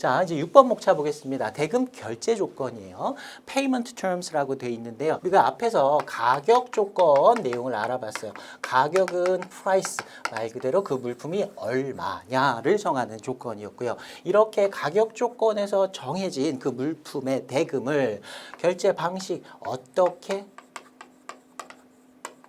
자, 이제 6번 목차 보겠습니다. 대금 결제 조건이에요. Payment Terms라고 되어 있는데요. 우리가 앞에서 가격 조건 내용을 알아봤어요. 가격은 price, 말 그대로 그 물품이 얼마냐를 정하는 조건이었고요. 이렇게 가격 조건에서 정해진 그 물품의 대금을 결제 방식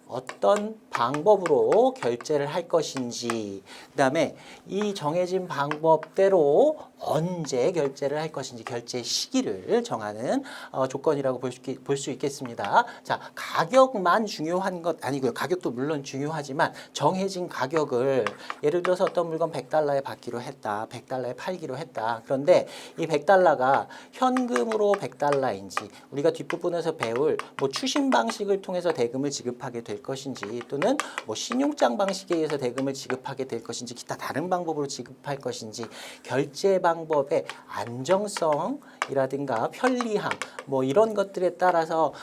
어떤 방법으로 결제를 할 것인지, 그 다음에 이 정해진 방법대로 언제 결제를 할 것인지 결제 시기를 정하는 조건이라고 볼 수 있겠습니다. 자, 가격만 중요한 것 아니고요. 가격도 물론 중요하지만 정해진 가격을 예를 들어서 어떤 물건 100달러에 받기로 했다. 100달러에 팔기로 했다. 그런데 이 100달러가 현금으로 100달러인지 우리가 뒷부분에서 배울 뭐 추심 방식을 통해서 대금을 지급하게 될 것인지 또는 뭐 신용장 방식에 의해서 대금을 지급하게 될 것인지 기타 다른 방법으로 지급할 것인지 결제 방법의 안정성이라든가 편리함 뭐 이런 것들에 따라서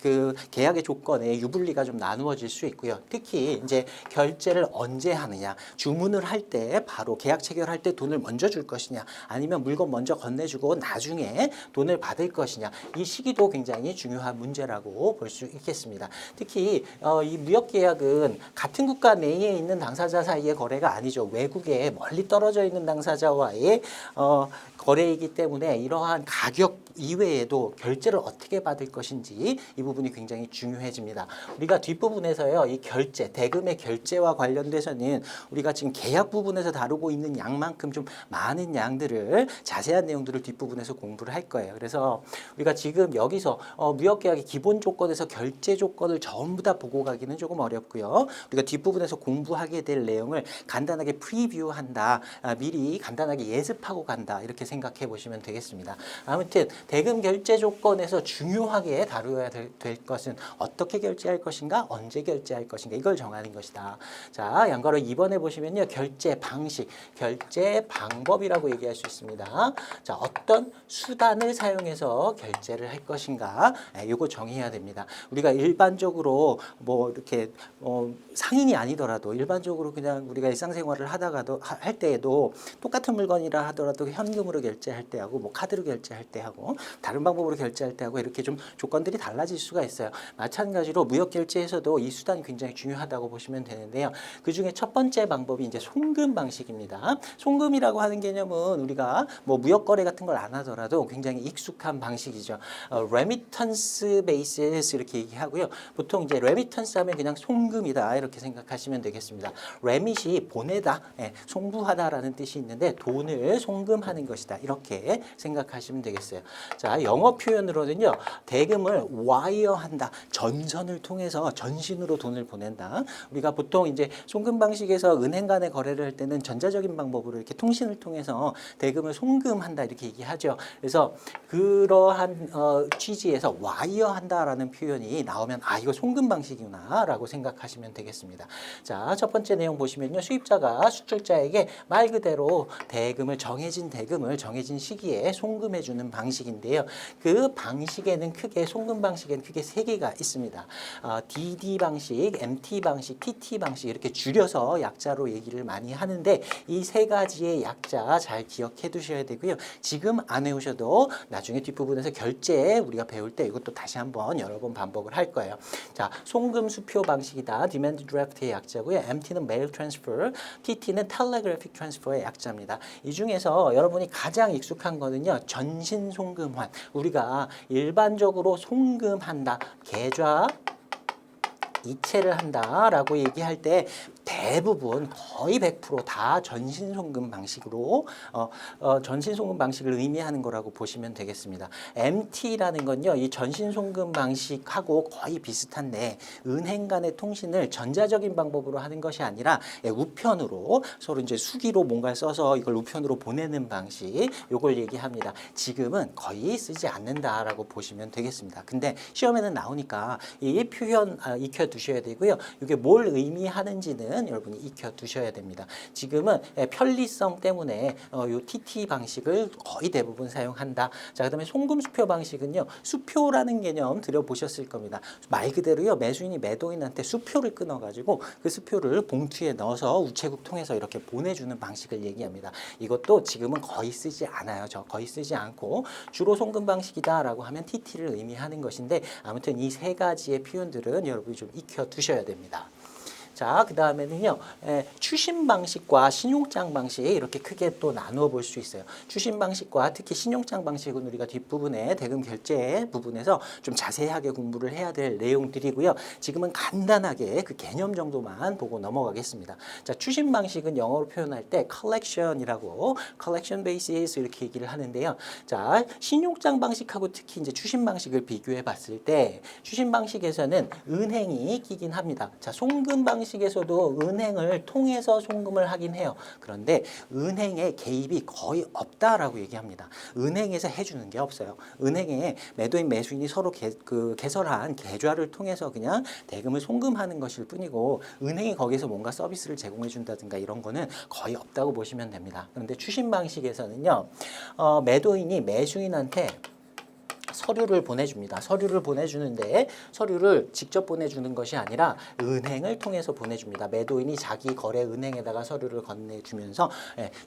그 계약의 조건에 유불리가 좀 나누어질 수 있고요. 특히 이제 결제를 언제 하느냐, 주문을 할 때 바로 계약 체결할 때 돈을 먼저 줄 것이냐, 아니면 물건 먼저 건네주고 나중에 돈을 받을 것이냐, 이 시기도 굉장히 중요한 문제라고 볼 수 있겠습니다. 특히 이 무역계약은 같은 국가 내에 있는 당사자 사이의 거래가 아니죠. 외국에 멀리 떨어져 있는 당사자와의 거래이기 때문에 이러한 가격 이외에도 결제를 어떻게 받을 것인지 이 부분이 굉장히 중요해집니다. 우리가 뒷부분에서요, 이 결제, 대금의 결제와 관련돼서는 우리가 지금 계약 부분에서 다루고 있는 양만큼 좀 많은 양들을 자세한 내용들을 뒷부분에서 공부를 할 거예요. 그래서 우리가 지금 여기서 무역계약의 기본 조건에서 결제 조건을 전부 다 보고 가기는 조금 어렵고요. 우리가 뒷부분에서 공부하게 될 내용을 간단하게 프리뷰한다, 미리 간단하게 예습하고 간다, 이렇게 생각해 보시면 되겠습니다. 아무튼 대금 결제 조건에서 중요하게 다루어야 될 것은 어떻게 결제할 것인가, 언제 결제할 것인가, 이걸 정하는 것이다. 자, 양가로 2번에 보시면요, 결제 방식, 결제 방법이라고 얘기할 수 있습니다. 자, 어떤 수단을 사용해서 결제를 할 것인가, 이거 정해야 됩니다. 우리가 일반적으로 뭐 이렇게 상인이 아니더라도 일반적으로 그냥 우리가 일상생활을 하다가도 할 때에도 똑같은 물건이라 하더라도 현금으로 결제할 때 하고 뭐 카드로 결제할 때 하고 다른 방법으로 결제할 때 하고 이렇게 좀 조건들이 달라질 수가 있어요. 마찬가지로 무역 결제에서도 이 수단이 굉장히 중요하다고 보시면 되는데요. 그 중에 첫 번째 방법이 이제 송금 방식입니다. 송금이라고 하는 개념은 우리가 뭐 무역 거래 같은 걸 안 하더라도 굉장히 익숙한 방식이죠. remittance basis 이렇게 얘기하고요. 보통 이제 remittance 하면 그냥 송금이다 이렇게 생각하시면 되겠습니다. remit이 보내다, 송부하다라는 뜻이 있는데 돈을 송금하는 것이다 이렇게 생각하시면 되겠어요. 자, 영어 표현으로는요, 대금을 wire한다, 전선을 통해서 전신으로 돈을 보낸다. 우리가 보통 이제 송금 방식에서 은행 간의 거래를 할 때는 전자적인 방법으로 이렇게 통신을 통해서 대금을 송금한다 이렇게 얘기하죠. 그래서 그러한 취지에서 wire한다라는 표현이 나오면 이거 송금 방식이구나라고 생각하시면 되겠습니다. 자, 첫 번째 내용 보시면요, 수입자가 수출자에게 말 그대로 정해진 대금을 정해진 시기에 송금해 주는 방식인데요. 그 방식에는 송금 방식에는 크게 세 개가 있습니다. DD 방식, MT 방식, TT 방식 이렇게 줄여서 약자로 얘기를 많이 하는데 이 세 가지의 약자 잘 기억해 두셔야 되고요. 지금 안 외우셔도 나중에 뒷부분에서 결제 우리가 배울 때 이것도 다시 한번 여러 번 반복을 할 거예요. 자, 송금 수표 방식이다. Demand Draft의 약자고요. MT는 Mail Transfer, TT는 Telegraphic Transfer의 약자입니다. 이 중에서 여러분이 가장 익숙한 거는요, 전신 송금환. 우리가 일반적으로 송금한다, 계좌 이체를 한다라고 얘기할 때 대부분 거의 100%다 전신송금 방식으로 전신송금 방식을 의미하는 거라고 보시면 되겠습니다. MT라는 건요, 이 전신송금 방식하고 거의 비슷한데 은행 간의 통신을 전자적인 방법으로 하는 것이 아니라 우편으로 서로 이제 수기로 뭔가를 써서 이걸 우편으로 보내는 방식, 요걸 얘기합니다. 지금은 거의 쓰지 않는다라고 보시면 되겠습니다. 근데 시험에는 나오니까 이 표현 익혀 두셔야 되고요. 이게 뭘 의미하는지는 여러분이 익혀 두셔야 됩니다. 지금은 편리성 때문에 요 TT 방식을 거의 대부분 사용한다. 자, 그다음에 송금 수표 방식은요. 수표라는 개념 들어보셨을 겁니다. 말 그대로요. 매수인이 매도인한테 수표를 끊어가지고 그 수표를 봉투에 넣어서 우체국 통해서 이렇게 보내주는 방식을 얘기합니다. 이것도 지금은 거의 쓰지 않아요. 저 거의 쓰지 않고 주로 송금 방식이다라고 하면 TT를 의미하는 것인데 아무튼 이 세 가지의 표현들은 여러분이 좀 익혀 두셔야 됩니다. 자, 그 다음에는요, 추심 방식과 신용장 방식 이렇게 크게 또 나누어 볼 수 있어요. 추심 방식과 특히 신용장 방식은 우리가 뒷부분에 대금 결제 부분에서 좀 자세하게 공부를 해야 될 내용들이고요. 지금은 간단하게 그 개념 정도만 보고 넘어가겠습니다. 자, 추심 방식은 영어로 표현할 때 collection이라고 collection basis 이렇게 얘기를 하는데요. 자, 신용장 방식하고 특히 이제 추심 방식을 비교해 봤을 때 추심 방식에서는 은행이 끼긴 합니다. 자, 송금 방식에서도 은행을 통해서 송금을 하긴 해요. 그런데 은행의 개입이 거의 없다라고 얘기합니다. 은행에서 해주는 게 없어요. 은행에 매도인 매수인이 서로 개설한 계좌를 통해서 그냥 대금을 송금하는 것일 뿐이고 은행이 거기서 뭔가 서비스를 제공해 준다든가 이런 거는 거의 없다고 보시면 됩니다. 그런데 추심 방식에서는요. 매도인이 매수인한테 서류를 보내줍니다. 서류를 보내주는데 서류를 직접 보내주는 것이 아니라 은행을 통해서 보내줍니다. 매도인이 자기 거래 은행에다가 서류를 건네주면서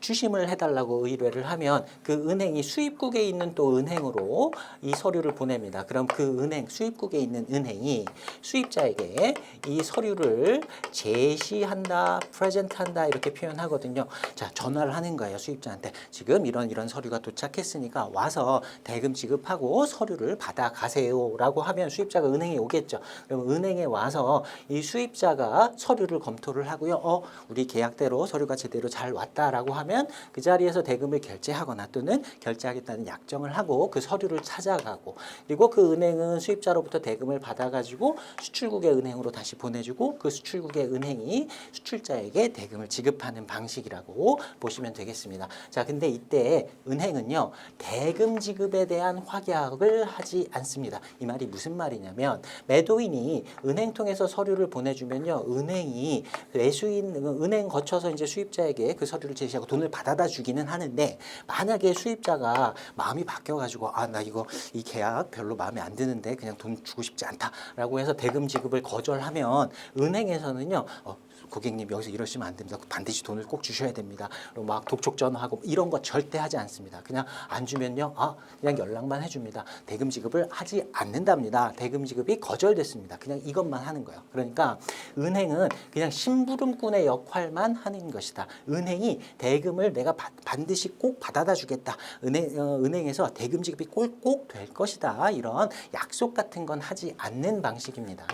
추심을 해달라고 의뢰를 하면 그 은행이 수입국에 있는 또 은행으로 이 서류를 보냅니다. 그럼 그 은행, 수입국에 있는 은행이 수입자에게 이 서류를 제시한다, 프레젠트한다 이렇게 표현하거든요. 자, 전화를 하는 거예요. 수입자한테. 지금 이런 서류가 도착했으니까 와서 대금 지급하고 서류를 받아가세요라고 하면 수입자가 은행에 오겠죠. 그럼 은행에 와서 이 수입자가 서류를 검토를 하고요. 우리 계약대로 서류가 제대로 잘 왔다라고 하면 그 자리에서 대금을 결제하거나 또는 결제하겠다는 약정을 하고 그 서류를 찾아가고 그리고 그 은행은 수입자로부터 대금을 받아가지고 수출국의 은행으로 다시 보내주고 그 수출국의 은행이 수출자에게 대금을 지급하는 방식이라고 보시면 되겠습니다. 자, 근데 이때 은행은요 대금 지급에 대한 확약을 하지 않습니다. 이 말이 무슨 말이냐면 매도인이 은행 통해서 서류를 보내주면요 은행이 은행 거쳐서 이제 수입자에게 그 서류를 제시하고 돈을 받아다 주기는 하는데 만약에 수입자가 마음이 바뀌어가지고 나 이 계약 별로 마음에 안 드는데 그냥 돈 주고 싶지 않다라고 해서 대금 지급을 거절하면 은행에서는요 고객님 여기서 이러시면 안 됩니다. 반드시 돈을 꼭 주셔야 됩니다. 그리고 막 독촉 전화하고 이런 거 절대 하지 않습니다. 그냥 안 주면요, 그냥 연락만 해줍니다. 대금 지급을 하지 않는답니다. 대금 지급이 거절됐습니다. 그냥 이것만 하는 거예요. 그러니까 은행은 그냥 심부름꾼의 역할만 하는 것이다. 은행이 대금을 내가 반드시 꼭 받아다 주겠다. 은행에서 대금 지급이 꼭 될 것이다. 이런 약속 같은 건 하지 않는 방식입니다.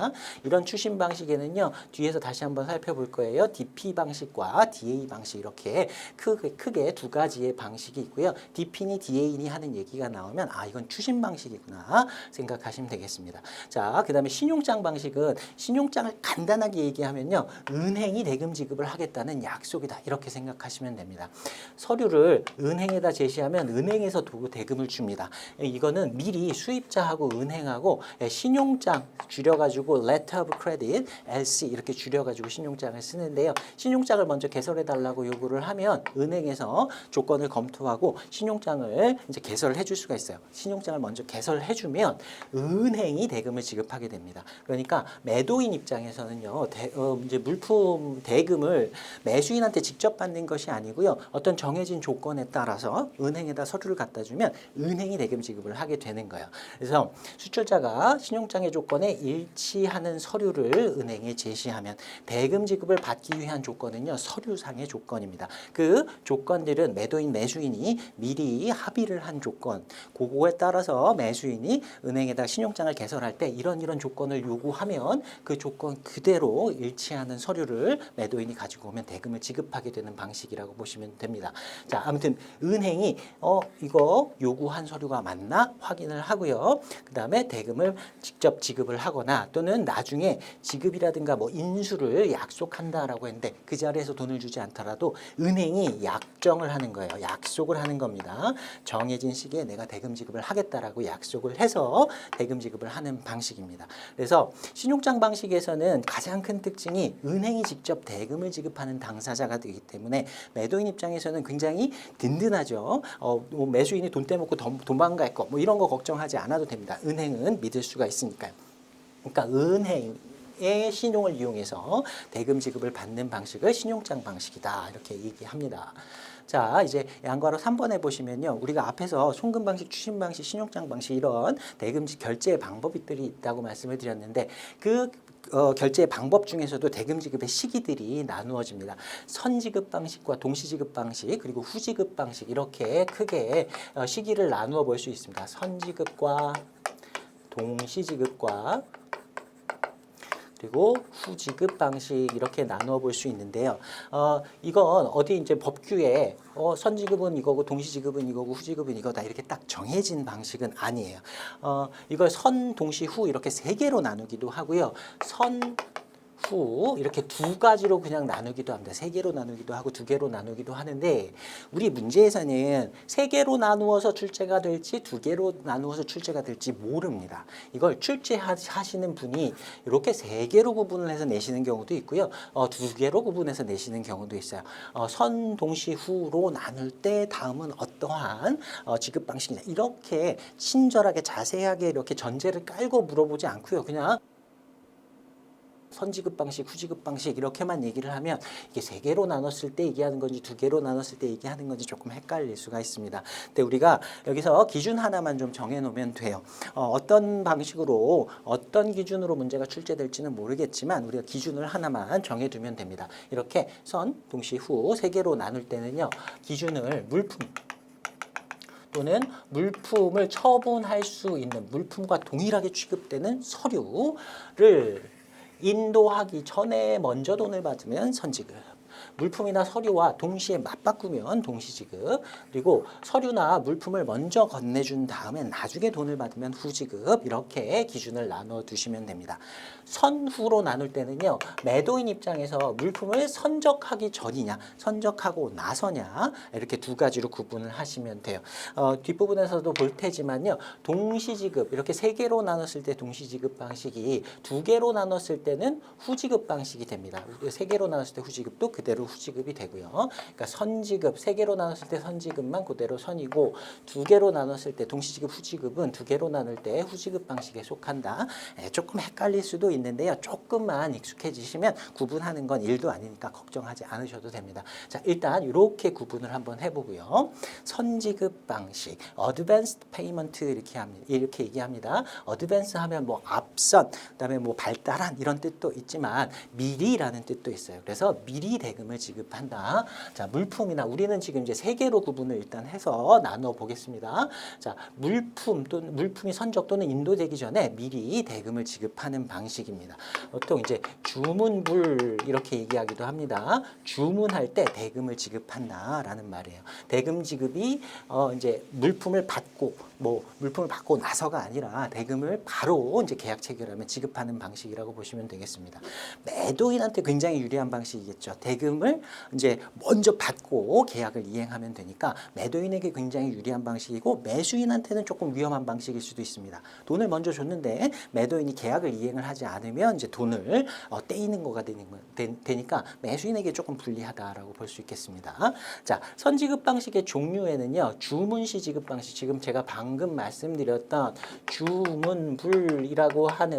이런 추심 방식에는요, 뒤에서 다시 한번 살펴볼 거예요. DP 방식과 DA 방식 이렇게 크게 두 가지의 방식이 있고요. DP니 DA니 하는 얘기가 나오면 이건 추심 방식이구나 생각하시면 되겠습니다. 자, 그 다음에 신용장 방식은 신용장을 간단하게 얘기하면요. 은행이 대금 지급을 하겠다는 약속이다. 이렇게 생각하시면 됩니다. 서류를 은행에다 제시하면 은행에서 대금을 줍니다. 이거는 미리 수입자하고 은행하고 신용장 줄여가지고 Letter of Credit, LC 이렇게 줄여가지고 신용장을 쓰는데요. 신용장을 먼저 개설해달라고 요구를 하면 은행에서 조건을 검토하고 신용장을 이제 개설을 해줄 수가 있어요. 신용장을 먼저 개설해주면 은행이 대금을 지급하게 됩니다. 그러니까 매도인 입장에서는요, 이제 물품 대금을 매수인한테 직접 받는 것이 아니고요, 어떤 정해진 조건에 따라서 은행에다 서류를 갖다 주면 은행이 대금 지급을 하게 되는 거예요. 그래서 수출자가 신용장의 조건에 일치하는 서류를 은행에 제시하면 대금 지급을 받기 위한 조건은요, 서류상의 조건입니다. 그 조건들은 매도인, 매수인이 미리 합의를 한 조건, 그거에 따라서 매수인이 은행에다 신용장을 개설할 때 이런 조건을 요구하면 그 조건 그대로 일치하는 서류를 매도인이 가지고 오면 대금을 지급하게 되는 방식이라고 보시면 됩니다. 자, 아무튼 은행이 이거 요구한 서류가 맞나 확인을 하고요. 그 다음에 대금을 직접 지급을 하거나 또는 나중에 지급이라든가 뭐 인수를 약속한다라고 했는데 그 자리에서 돈을 주지 않더라도 은행이 약정을 하는 거예요. 약속을 하는 겁니다. 정해진 시기에 내가 대금 지급을 하겠다라고 약속을 해서 대금 지급을 하는 방식입니다. 그래서 신용장 방식에서는 가장 큰 특징이 은행이 직접 대금을 지급하는 당사자가 되기 때문에 매도인 입장에서는 굉장히 든든하죠. 뭐 매수인이 돈 떼먹고 도망갈 거 뭐 이런 거 걱정하지 않아도 됩니다. 은행은 믿을 수가 있으니까요. 그러니까 은행의 신용을 이용해서 대금 지급을 받는 방식을 신용장 방식이다 이렇게 얘기합니다. 자, 이제 양괄호 3번에 보시면요. 우리가 앞에서 송금 방식, 추심 방식, 신용장 방식 이런 대금 결제 방법들이 있다고 말씀을 드렸는데 그 결제 방법 중에서도 대금 지급의 시기들이 나누어집니다. 선지급 방식과 동시지급 방식 그리고 후지급 방식 이렇게 크게 시기를 나누어 볼 수 있습니다. 선지급과 동시지급과 그리고 후지급 방식 이렇게 나누어 볼 수 있는데요. 이건 어디 이제 법규에 선지급은 이거고 동시지급은 이거고 후지급은 이거다 이렇게 딱 정해진 방식은 아니에요. 이걸 선, 동시, 후 이렇게 세 개로 나누기도 하고요. 선, 후 이렇게 두 가지로 그냥 나누기도 합니다. 세 개로 나누기도 하고 두 개로 나누기도 하는데 우리 문제에서는 세 개로 나누어서 출제가 될지 두 개로 나누어서 출제가 될지 모릅니다. 이걸 출제하시는 분이 이렇게 세 개로 구분을 해서 내시는 경우도 있고요. 두 개로 구분해서 내시는 경우도 있어요. 선, 동시, 후로 나눌 때 다음은 어떠한 지급 방식이냐 이렇게 친절하게 자세하게 이렇게 전제를 깔고 물어보지 않고요. 그냥 선지급 방식, 후지급 방식 이렇게만 얘기를 하면 이게 세 개로 나눴을 때 얘기하는 건지 두 개로 나눴을 때 얘기하는 건지 조금 헷갈릴 수가 있습니다. 근데 우리가 여기서 기준 하나만 좀 정해놓으면 돼요. 어떤 방식으로 어떤 기준으로 문제가 출제될지는 모르겠지만 우리가 기준을 하나만 정해두면 됩니다. 이렇게 선, 동시, 후 세 개로 나눌 때는요. 기준을 물품 또는 물품을 처분할 수 있는 물품과 동일하게 취급되는 서류를 인도하기 전에 먼저 돈을 받으면 선지급, 물품이나 서류와 동시에 맞바꾸면 동시지급, 그리고 서류나 물품을 먼저 건네준 다음에 나중에 돈을 받으면 후지급 이렇게 기준을 나눠 두시면 됩니다. 선후로 나눌 때는요. 매도인 입장에서 물품을 선적하기 전이냐 선적하고 나서냐 이렇게 두 가지로 구분을 하시면 돼요. 뒷부분에서도 볼 테지만요. 동시지급 이렇게 세 개로 나눴을 때 동시지급 방식이 두 개로 나눴을 때는 후지급 방식이 됩니다. 세 개로 나눴을 때 후지급도 그대로 후지급이 되고요. 그러니까 선지급 세 개로 나눴을 때 선지급만 그대로 선이고 두 개로 나눴을 때 동시지급 후지급은 두 개로 나눌 때 후지급 방식에 속한다. 조금 헷갈릴 수도 있는데요. 조금만 익숙해지시면 구분하는 건 일도 아니니까 걱정하지 않으셔도 됩니다. 자, 일단 이렇게 구분을 한번 해보고요. 선지급 방식, Advanced Payment 이렇게 얘기합니다. Advance 하면 뭐 앞선, 그다음에 뭐 발달한 이런 뜻도 있지만 미리라는 뜻도 있어요. 그래서 미리 대금을 지급한다. 자, 물품이나 우리는 지금 이제 세 개로 구분을 일단 해서 나눠 보겠습니다. 자, 물품 또는 물품이 선적 또는 인도되기 전에 미리 대금을 지급하는 방식입니다. 보통 이제 주문불 이렇게 얘기하기도 합니다. 주문할 때 대금을 지급한다라는 말이에요. 대금 지급이 이제 물품을 받고 나서가 아니라 대금을 바로 이제 계약 체결하면 지급하는 방식이라고 보시면 되겠습니다. 매도인한테 굉장히 유리한 방식이겠죠. 대금을 이제 먼저 받고 계약을 이행하면 되니까 매도인에게 굉장히 유리한 방식이고 매수인한테는 조금 위험한 방식일 수도 있습니다. 돈을 먼저 줬는데 매도인이 계약을 이행을 하지 않으면 이제 돈을 떼이는 거가 되니까 매수인에게 조금 불리하다라고 볼 수 있겠습니다. 자, 선지급 방식의 종류에는요. 주문시 지급 방식, 지금 제가 방금 말씀드렸던 주문불이라고 하는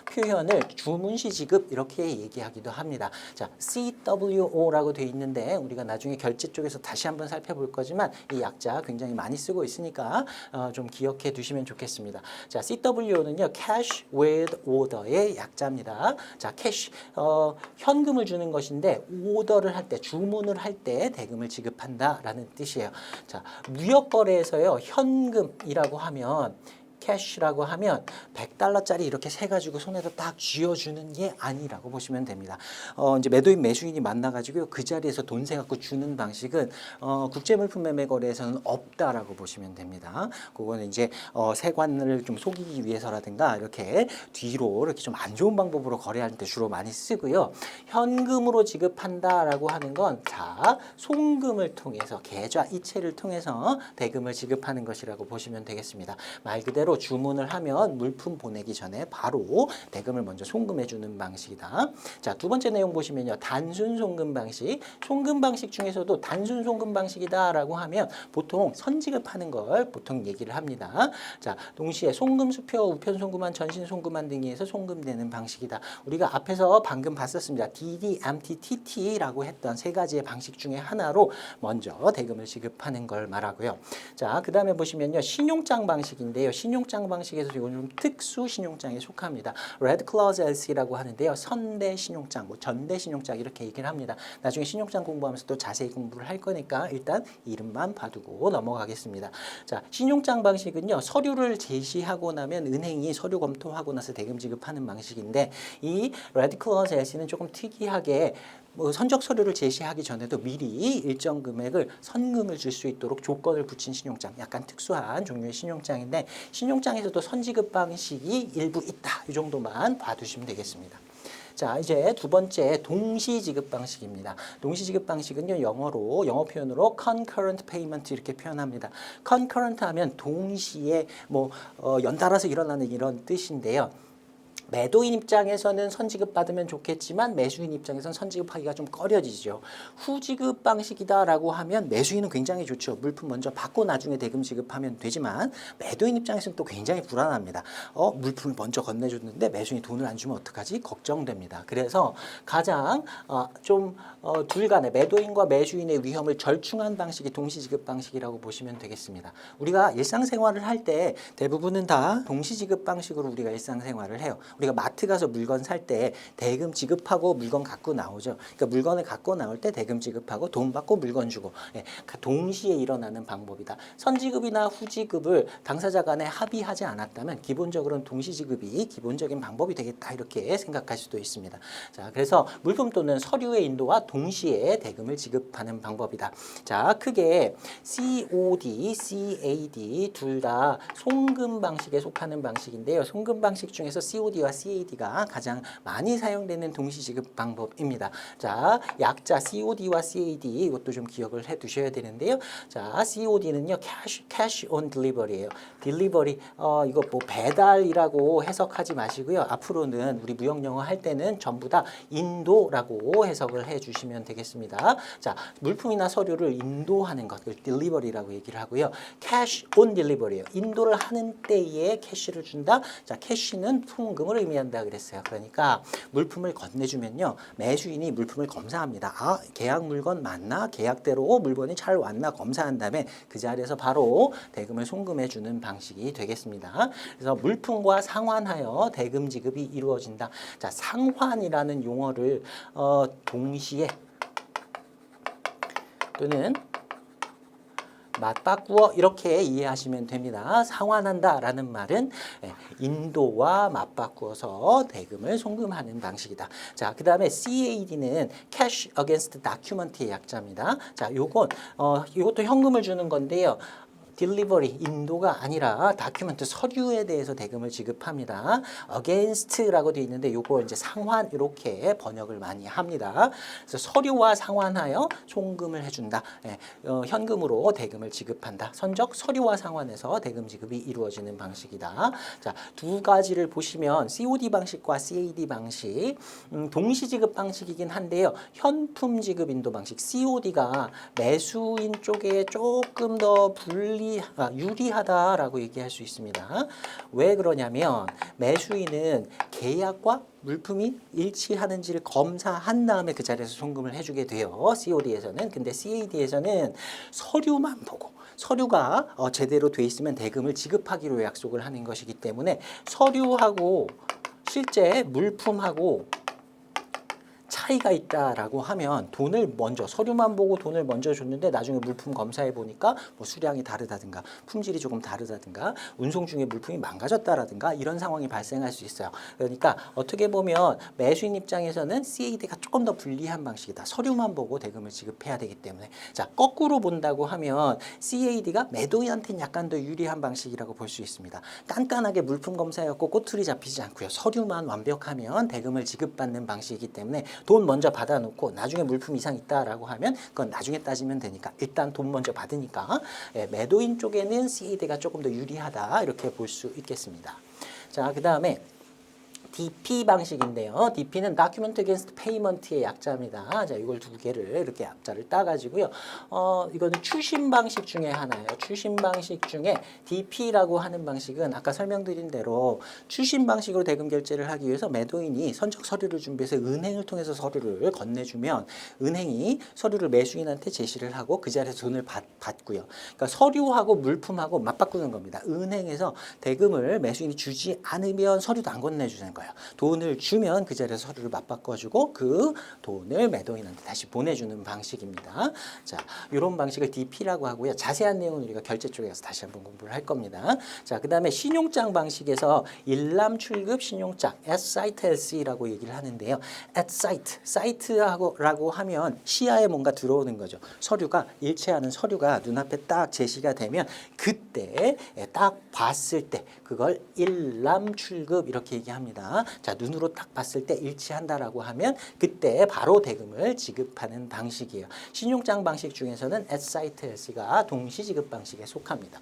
표현을 주문시 지급 이렇게 얘기하기도 합니다. 자, CWO라고 되어 있는데 우리가 나중에 결제 쪽에서 다시 한번 살펴볼 거지만 이 약자 굉장히 많이 쓰고 있으니까 좀 기억해 두시면 좋겠습니다. 자, CWO는요. Cash with Order의 약자입니다. 자, 캐시 현금을 주는 것인데 오더를 할 때 주문을 할 때 대금을 지급한다라는 뜻이에요. 자, 무역 거래에서요. 현금이라고 하면 캐시라고 하면 100달러짜리 이렇게 세 가지고 손에다 딱 쥐어주는 게 아니라고 보시면 됩니다. 이제 매도인 매수인이 만나가지고 그 자리에서 돈 세 갖고 주는 방식은 국제물품 매매 거래에서는 없다라고 보시면 됩니다. 그거는 이제 세관을 좀 속이기 위해서라든가 이렇게 뒤로 이렇게 좀 안 좋은 방법으로 거래할 때 주로 많이 쓰고요. 현금으로 지급한다라고 하는 건 자, 송금을 통해서 계좌 이체를 통해서 대금을 지급하는 것이라고 보시면 되겠습니다. 말 그대로 주문을 하면 물품 보내기 전에 바로 대금을 먼저 송금해 주는 방식이다. 자, 두 번째 내용 보시면요. 단순 송금 방식. 송금 방식 중에서도 단순 송금 방식이다라고 하면 보통 선지급하는 걸 보통 얘기를 합니다. 자, 동시에 송금 수표, 우편 송금한, 전신 송금한 등에서 송금되는 방식이다. 우리가 앞에서 방금 봤었습니다. DD, MT, TT라고 했던 세 가지의 방식 중에 하나로 먼저 대금을 지급하는 걸 말하고요. 자, 그 다음에 보시면요. 신용장 방식인데요. 신용장 방식에서 이건 좀 특수 신용장에 속합니다. Red Clause LC라고 하는데요. 선대 신용장, 뭐 전대 신용장 이렇게 얘기를 합니다. 나중에 신용장 공부하면서 또 자세히 공부를 할 거니까 일단 이름만 봐두고 넘어가겠습니다. 자, 신용장 방식은요. 서류를 제시하고 나면 은행이 서류 검토하고 나서 대금 지급하는 방식인데 이 Red Clause LC는 조금 특이하게 선적 서류를 제시하기 전에도 미리 일정 금액을 선금을 줄 수 있도록 조건을 붙인 신용장, 약간 특수한 종류의 신용장인데 신용장에서도 선지급 방식이 일부 있다. 이 정도만 봐두시면 되겠습니다. 자, 이제 두 번째 동시지급 방식입니다. 동시지급 방식은요, 영어 표현으로 concurrent payment 이렇게 표현합니다. concurrent 하면 동시에 연달아서 일어나는 이런 뜻인데요. 매도인 입장에서는 선지급 받으면 좋겠지만 매수인 입장에서는 선지급하기가 좀 꺼려지죠. 후지급 방식이다라고 하면 매수인은 굉장히 좋죠. 물품 먼저 받고 나중에 대금 지급하면 되지만 매도인 입장에서는 또 굉장히 불안합니다. 물품을 먼저 건네줬는데 매수인이 돈을 안 주면 어떡하지? 걱정됩니다. 그래서 가장 둘 간의 매도인과 매수인의 위험을 절충한 방식이 동시지급 방식이라고 보시면 되겠습니다. 우리가 일상생활을 할 때 대부분은 다 동시지급 방식으로 우리가 일상생활을 해요. 우리가 마트 가서 물건 살 때 대금 지급하고 물건 갖고 나오죠. 그러니까 물건을 갖고 나올 때 대금 지급하고 돈 받고 물건 주고 동시에 일어나는 방법이다. 선지급이나 후지급을 당사자 간에 합의하지 않았다면 기본적으로는 동시지급이 기본적인 방법이 되겠다 이렇게 생각할 수도 있습니다. 자, 그래서 물품 또는 서류의 인도와 동시에 대금을 지급하는 방법이다. 자, 크게 COD, CAD 둘 다 송금 방식에 속하는 방식인데요. 송금 방식 중에서 COD와 CAD가 가장 많이 사용되는 동시지급 방법입니다. 자, 약자 COD와 CAD 이것도 좀 기억을 해 두셔야 되는데요. 자, COD는요, cash on delivery예요. delivery 이거 배달이라고 해석하지 마시고요. 앞으로는 우리 무역 영어 할 때는 전부 다 인도라고 해석을 해 주시면 되겠습니다. 자, 물품이나 서류를 인도하는 것을 delivery라고 얘기를 하고요. cash on delivery예요. 인도를 하는 때에 캐시를 준다. 자, 캐시는 송금을 의미한다 그랬어요. 그러니까 물품을 건네주면요. 매수인이 물품을 검사합니다. 계약 물건 맞나? 계약대로 물건이 잘 왔나 검사한 다음에 그 자리에서 바로 대금을 송금해 주는 방식이 되겠습니다. 그래서 물품과 상환하여 대금 지급이 이루어진다. 자, 상환이라는 용어를 동시에 또는 맞바꾸어 이렇게 이해하시면 됩니다. 상환한다라는 말은 인도와 맞바꾸어서 대금을 송금하는 방식이다. 자, 그 다음에 CAD는 Cash Against Document의 약자입니다. 자, 이것도 현금을 주는 건데요. 딜리버리, 인도가 아니라 다큐멘트 서류에 대해서 대금을 지급합니다. against라고 되어 있는데 요거 이제 상환 이렇게 번역을 많이 합니다. 그래서 서류와 상환하여 송금을 해준다. 현금으로 대금을 지급한다. 선적 서류와 상환해서 대금 지급이 이루어지는 방식이다. 자, 두 가지를 보시면 COD 방식과 CAD 방식 동시 지급 방식이긴 한데요. 현품 지급 인도 방식 COD가 매수인 쪽에 조금 더 유리하다라고 얘기할 수 있습니다. 왜 그러냐면 매수인은 계약과 물품이 일치하는지를 검사한 다음에 그 자리에서 송금을 해주게 돼요. COD에서는. 근데 CAD에서는 서류만 보고 서류가 제대로 돼 있으면 대금을 지급하기로 약속을 하는 것이기 때문에 서류하고 실제 물품하고 차이가 있다라고 하면 돈을 먼저 서류만 보고 돈을 먼저 줬는데 나중에 물품 검사해 보니까 뭐 수량이 다르다든가 품질이 조금 다르다든가 운송 중에 물품이 망가졌다라든가 이런 상황이 발생할 수 있어요. 그러니까 어떻게 보면 매수인 입장에서는 CAD가 조금 더 불리한 방식이다. 서류만 보고 대금을 지급해야 되기 때문에. 자, 거꾸로 본다고 하면 CAD가 매도인한테는 약간 더 유리한 방식이라고 볼 수 있습니다. 깐깐하게 물품 검사해갖고 꼬투리 잡히지 않고요. 서류만 완벽하면 대금을 지급받는 방식이기 때문에 돈 먼저 받아놓고 나중에 물품 이상 있다라고 하면 그건 나중에 따지면 되니까 일단 돈 먼저 받으니까 매도인 쪽에는 CAD가 조금 더 유리하다 이렇게 볼 수 있겠습니다. 자, 그 다음에 DP 방식인데요. DP는 Document Against Payment의 약자입니다. 자, 이걸 두 개를 이렇게 약자를 따가지고요. 이거는 추심 방식 중에 하나예요. 추심 방식 중에 DP라고 하는 방식은 아까 설명드린 대로 추심 방식으로 대금 결제를 하기 위해서 매도인이 선적 서류를 준비해서 은행을 통해서 서류를 건네주면 은행이 서류를 매수인한테 제시를 하고 그 자리에서 돈을 받고요. 그러니까 서류하고 물품하고 맞바꾸는 겁니다. 은행에서 대금을 매수인이 주지 않으면 서류도 안 건네주는 거예요. 돈을 주면 그 자리에서 서류를 맞바꿔주고 그 돈을 매도인한테 다시 보내주는 방식입니다. 자, 이런 방식을 DP라고 하고요. 자세한 내용은 우리가 결제 쪽에서 다시 한번 공부를 할 겁니다. 자, 그 다음에 신용장 방식에서 일람 출급 신용장, at site LC라고 얘기를 하는데요. at site, 사이트라고 하면 시야에 뭔가 들어오는 거죠. 서류가 일체하는 서류가 눈앞에 딱 제시가 되면 그때 딱 봤을 때 그걸 일람 출급 이렇게 얘기합니다. 자, 눈으로 딱 봤을 때 일치한다라고 하면 그때 바로 대금을 지급하는 방식이에요. 신용장 방식 중에서는 at site LC가 동시 지급 방식에 속합니다.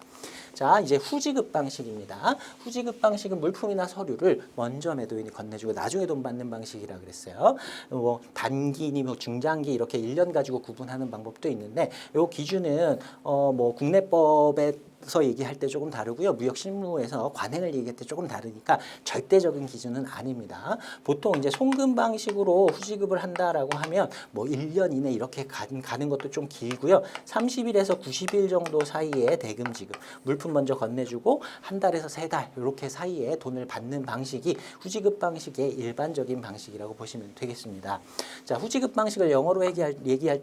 자, 이제 후지급 방식입니다. 후지급 방식은 물품이나 서류를 먼저 매도인이 건네주고 나중에 돈 받는 방식이라 그랬어요. 뭐 단기니 뭐 중장기 이렇게 1년 가지고 구분하는 방법도 있는데 요 기준은 뭐 국내법에서 얘기할 때 조금 다르고요. 무역실무에서 관행을 얘기할 때 조금 다르니까 절대적인 기준은 아닙니다. 보통 이제 송금 방식으로 후지급을 한다라고 하면 뭐 1년 이내 이렇게 가는 것도 좀 길고요. 30일에서 90일 정도 사이에 대금 지급, 물품 먼저 건네주고 한 달에서 세 달 이렇게 사이에 돈을 받는 방식이 후지급 방식의 일반적인 방식이라고 보시면 되겠습니다. 자, 후지급 방식을 영어로 얘기할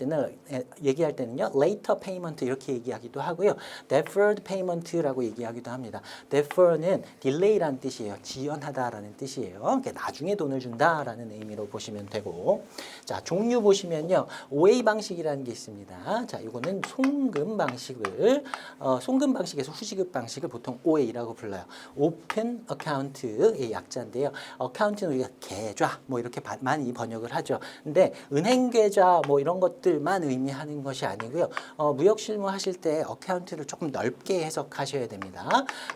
때는요, later payment 이렇게 얘기하기도 하고요, deferred payment라고 얘기하기도 합니다. defer는 delay라는 뜻이에요. 지연하다라는 뜻이에요. 그러니까 나중에 돈을 준다라는 의미로 보시면 되고, 자, 종류 보시면요, OA 방식이라는 게 있습니다. 자, 이거는 송금 방식에서 후지급 방식을 보통 OA라고 불러요. 오픈 어카운트의 약자인데요. 어카운트는 우리가 계좌 뭐 이렇게 많이 번역을 하죠. 근데 은행 계좌 뭐 이런 것들만 의미하는 것이 아니고요. 무역 실무 하실 때 어카운트를 조금 넓게 해석하셔야 됩니다.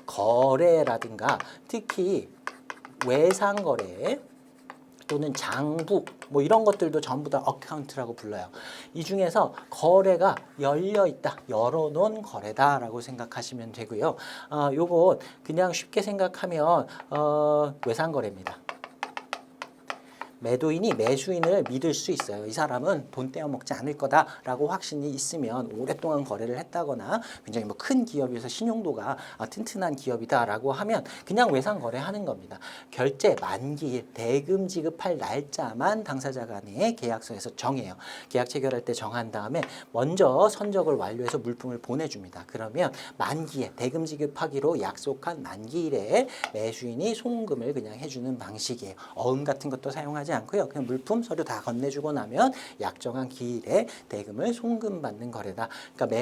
거래라든가 특히 외상 거래 또는 장부 뭐 이런 것들도 전부 다 어카운트라고 불러요. 이 중에서 거래가 열려 있다, 열어놓은 거래다라고 생각하시면 되고요. 요건 그냥 쉽게 생각하면 외상 거래입니다. 매도인이 매수인을 믿을 수 있어요. 이 사람은 돈 떼어먹지 않을 거다라고 확신이 있으면 오랫동안 거래를 했다거나 굉장히 뭐 큰 기업에서 신용도가 튼튼한 기업이다라고 하면 그냥 외상 거래하는 겁니다. 결제 만기일 대금 지급할 날짜만 당사자 간의 계약서에서 정해요. 계약 체결할 때 정한 다음에 먼저 선적을 완료해서 물품을 보내줍니다. 그러면 만기에 대금 지급하기로 약속한 만기일에 매수인이 송금을 그냥 해주는 방식이에요. 어음 같은 것도 사용하지 않고요. 그냥 물품, 서류 다 건네주고 나면 약정한 기일에 대금을 송금받는 거래다. 그러니까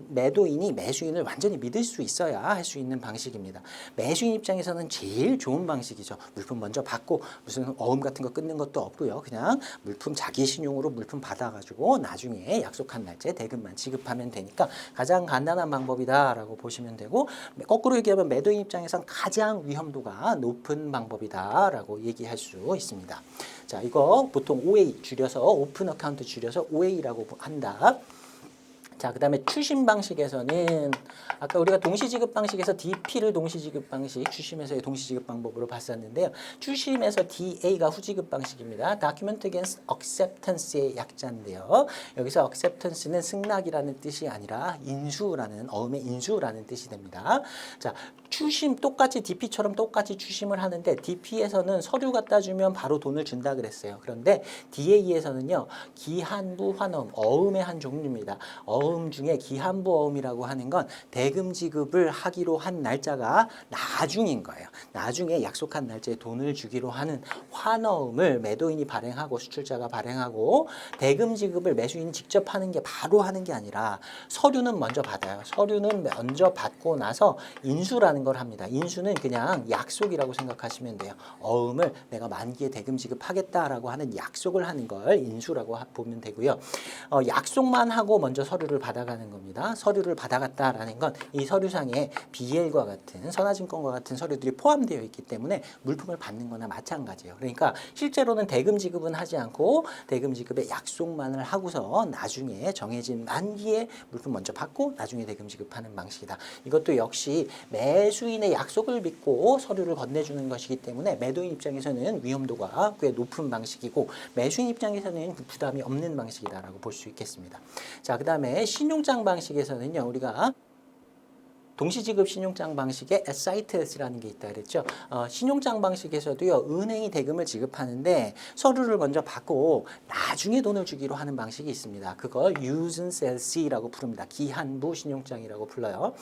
매도인이 매수인을 완전히 믿을 수 있어야 할 수 있는 방식입니다. 매수인 입장에서는 제일 좋은 방식이죠. 물품 먼저 받고 무슨 어음 같은 거 끊는 것도 없고요. 그냥 물품 자기 신용으로 물품 받아가지고 나중에 약속한 날짜에 대금만 지급하면 되니까 가장 간단한 방법이다라고 보시면 되고, 거꾸로 얘기하면 매도인 입장에선 가장 위험도가 높은 방법이다라고 얘기할 수 있습니다. 자, 이거 보통 OA 줄여서 오픈 어카운트 줄여서 OA라고 한다. 자, 그 다음에 추심 방식에서는 아까 우리가 동시지급 방식에서 DP를 동시지급 방식, 추심에서의 동시지급 방법으로 봤었는데요. 추심에서 DA가 후지급 방식입니다. Document Against Acceptance의 약자인데요. 여기서 acceptance는 승낙이라는 뜻이 아니라 인수라는 어음의 인수라는 뜻이 됩니다. 자, 추심 똑같이 DP처럼 똑같이 추심을 하는데 DP에서는 서류 갖다 주면 바로 돈을 준다 그랬어요. 그런데 DA에서는요. 기한부 환어음, 어음의 한 종류입니다. 어음 중에 기한부 어음이라고 하는 건 대금 지급을 하기로 한 날짜가 나중인 거예요. 나중에 약속한 날짜에 돈을 주기로 하는 환어음을 매도인이 발행하고 수출자가 발행하고 대금 지급을 매수인이 직접 하는 게 바로 하는 게 아니라 서류는 먼저 받아요. 서류는 먼저 받고 나서 인수라는 걸 합니다. 인수는 그냥 약속이라고 생각하시면 돼요. 어음을 내가 만기에 대금 지급하겠다라고 하는 약속을 하는 걸 인수라고 보면 되고요. 약속만 하고 먼저 서류를 받아가는 겁니다. 서류를 받아갔다라는 건 이 서류상에 BL과 같은 선화증권과 같은 서류들이 포함되어 있기 때문에 물품을 받는 거나 마찬가지예요. 그러니까 실제로는 대금 지급은 하지 않고 대금 지급의 약속만을 하고서 나중에 정해진 만기에 물품 먼저 받고 나중에 대금 지급하는 방식이다. 이것도 역시 매수인의 약속을 믿고 서류를 건네주는 것이기 때문에 매도인 입장에서는 위험도가 꽤 높은 방식이고 매수인 입장에서는 부담이 없는 방식이다라고 볼 수 있겠습니다. 자, 그다음에 신용장 방식에서는요. 우리가 동시지급 신용장 방식에 SITS라는 게 있다 그랬죠. 신용장 방식에서도요. 은행이 대금을 지급하는데 서류를 먼저 받고 나중에 돈을 주기로 하는 방식이 있습니다. 그걸 Use and Sell C라고 부릅니다. 기한부 신용장이라고 불러요.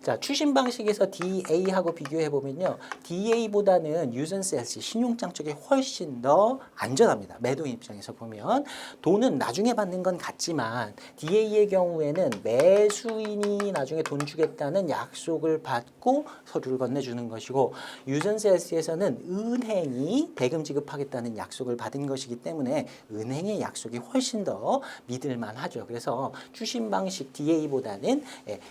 자, 추심 방식에서 DA하고 비교해 보면요. DA보다는 Use and Sell C 신용장 쪽이 훨씬 더 안전합니다. 매도인 입장에서 보면 돈은 나중에 받는 건 같지만 DA의 경우에는 매수인이 나중에 돈 주겠다는 약속을 받고 서류를 건네주는 것이고 유전세스에서는 은행이 대금 지급하겠다는 약속을 받은 것이기 때문에 은행의 약속이 훨씬 더 믿을만하죠. 그래서 추심 방식 DA보다는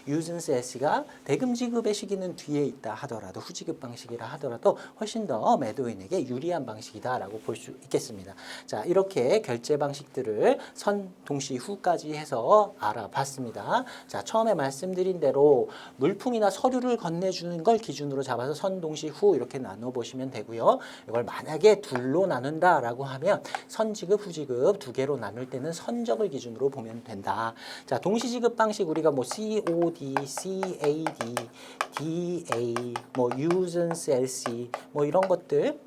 유전세스가 대금 지급의 시기는 뒤에 있다 하더라도 후지급 방식이라 하더라도 훨씬 더 매도인에게 유리한 방식이다라고 볼 수 있겠습니다. 자, 이렇게 결제 방식들을 선, 동시, 후까지 해서 알아봤습니다. 자, 처음에 말씀드린 대로 물품이나 서류를 건네주는 걸 기준으로 잡아서 선, 동시, 후 이렇게 나눠보시면 되고요. 이걸 만약에 둘로 나눈다라고 하면 선지급, 후지급 두 개로 나눌 때는 선적을 기준으로 보면 된다. 자, 동시지급 방식 우리가 뭐 COD, CAD, DA, 뭐 Use and Sell C 뭐 이런 것들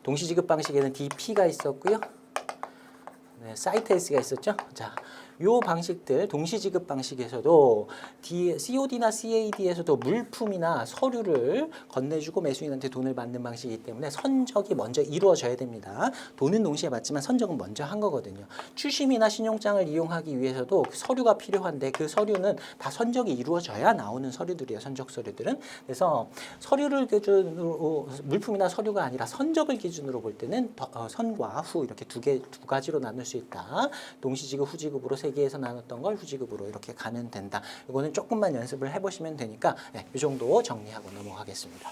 동시지급 방식에는 DP가 있었고요. 네, 사이트 S가 있었죠. 자, 요 방식들 동시지급 방식에서도 COD나 CAD에서도 물품이나 서류를 건네주고 매수인한테 돈을 받는 방식이기 때문에 선적이 먼저 이루어져야 됩니다. 돈은 동시에 받지만 선적은 먼저 한 거거든요. 추심이나 신용장을 이용하기 위해서도 서류가 필요한데 그 서류는 다 선적이 이루어져야 나오는 서류들이에요. 선적 서류들은. 그래서 서류를 기준으로 물품이나 서류가 아니라 선적을 기준으로 볼 때는 선과 후 이렇게 두 가지로 나눌 수 있다. 동시지급, 후지급으로 세 개에서 나눴던 걸 후지급으로 이렇게 가면 된다. 이거는 조금만 연습을 해보시면 되니까 이 정도 정리하고 넘어가겠습니다.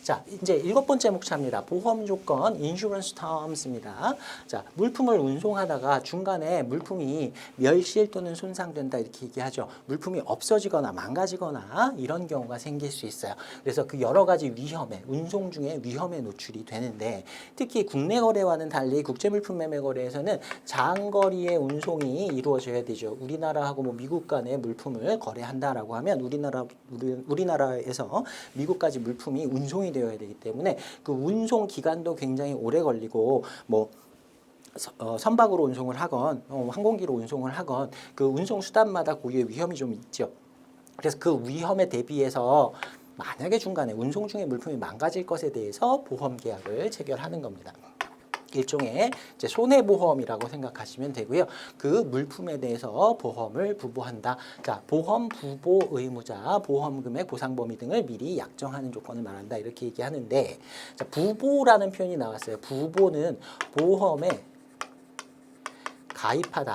자, 이제 7번째 목차입니다. 보험 조건, insurance terms입니다. 자, 물품을 운송하다가 중간에 물품이 멸실 또는 손상된다 이렇게 얘기하죠. 물품이 없어지거나 망가지거나 이런 경우가 생길 수 있어요. 그래서 그 여러 가지 위험에, 운송 중에 위험에 노출이 되는데 특히 국내 거래와는 달리 국제 물품 매매 거래에서는 장거리의 운송이 이루어져야 되죠. 우리나라하고 뭐 미국 간의 물품을 거래한다라고 하면 우리나라에서 미국까지 물품이 운송이 되어야 되기 때문에 그 운송 기간도 굉장히 오래 걸리고 뭐 선박으로 운송을 하건 항공기로 운송을 하건 그 운송 수단마다 고유의 위험이 좀 있죠. 그래서 그 위험에 대비해서 만약에 중간에 운송 중에 물품이 망가질 것에 대해서 보험 계약을 체결하는 겁니다. 일종의 이제 손해보험이라고 생각하시면 되고요. 그 물품에 대해서 보험을 부보한다. 자, 보험 부보 의무자, 보험 금액, 보상 범위 등을 미리 약정하는 조건을 말한다. 이렇게 얘기하는데, 자, 부보라는 표현이 나왔어요. 부보는 보험에 가입하다.